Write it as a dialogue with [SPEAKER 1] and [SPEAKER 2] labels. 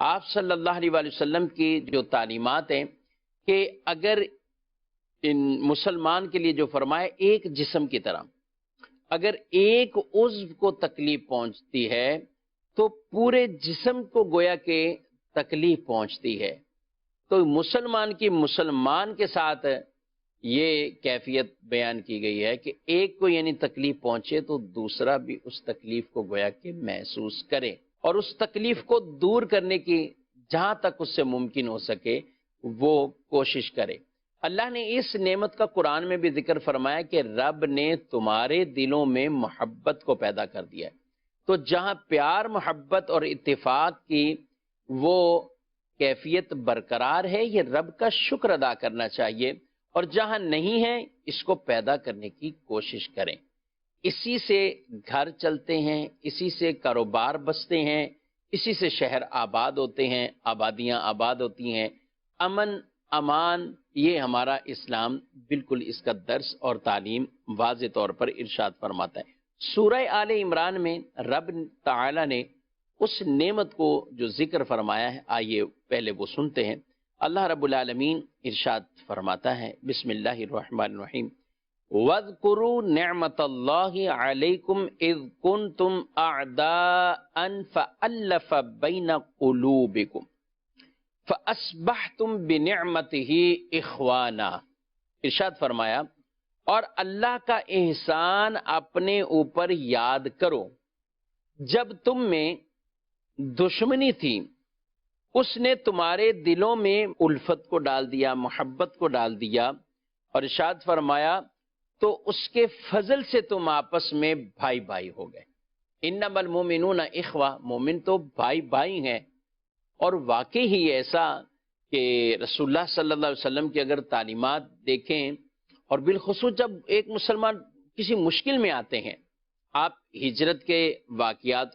[SPEAKER 1] آپ صلی اللہ علیہ وآلہ وسلم کی جو تعلیمات ہیں کہ اگر ان مسلمان کے لیے جو فرمایا ایک جسم کی طرح، اگر ایک عضو کو تکلیف پہنچتی ہے تو پورے جسم کو گویا کہ تکلیف پہنچتی ہے۔ تو مسلمان کی مسلمان کے ساتھ یہ کیفیت بیان کی گئی ہے کہ ایک کو یعنی تکلیف پہنچے تو دوسرا بھی اس تکلیف کو گویا کہ محسوس کرے، اور اس تکلیف کو دور کرنے کی جہاں تک اس سے ممکن ہو سکے وہ کوشش کرے۔ اللہ نے اس نعمت کا قرآن میں بھی ذکر فرمایا کہ رب نے تمہارے دلوں میں محبت کو پیدا کر دیا ہے۔ تو جہاں پیار، محبت اور اتفاق کی وہ کیفیت برقرار ہے، یہ رب کا شکر ادا کرنا چاہیے، اور جہاں نہیں ہے اس کو پیدا کرنے کی کوشش کریں۔ اسی سے گھر چلتے ہیں، اسی سے کاروبار بستے ہیں، اسی سے شہر آباد ہوتے ہیں، آبادیاں آباد ہوتی ہیں۔ امن، امان، یہ ہمارا اسلام بالکل اس کا درس اور تعلیم واضح طور پر ارشاد فرماتا ہے۔ سورہ آل عمران میں رب تعالی نے اس نعمت کو جو ذکر فرمایا ہے، آئیے پہلے وہ سنتے ہیں۔ اللہ رب العالمین ارشاد فرماتا ہے، بسم اللہ الرحمن الرحیم، وَاذْكُرُوا نِعْمَةَ اللَّهِ عَلَيْكُمْ إِذْ كُنْتُمْ أَعْدَاءً فَأَلَّفَ بَيْنَ قُلُوبِكُمْ فَأَصْبَحْتُمْ بِنِعْمَتِهِ إِخْوَانًا۔ ارشاد فرمایا، اور اللہ کا احسان اپنے اوپر یاد کرو جب تم میں دشمنی تھی، اس نے تمہارے دلوں میں الفت کو ڈال دیا، محبت کو ڈال دیا، اور ارشاد فرمایا تو اس کے فضل سے تم آپس میں بھائی بھائی ہو گئے۔ انما المؤمنون اخوہ، مومن تو بھائی بھائی ہیں۔ اور واقعی ہی ایسا کہ رسول اللہ صلی اللہ علیہ وسلم کی اگر تعلیمات دیکھیں، اور بالخصوص جب ایک مسلمان کسی مشکل میں آتے ہیں، آپ ہجرت کے واقعات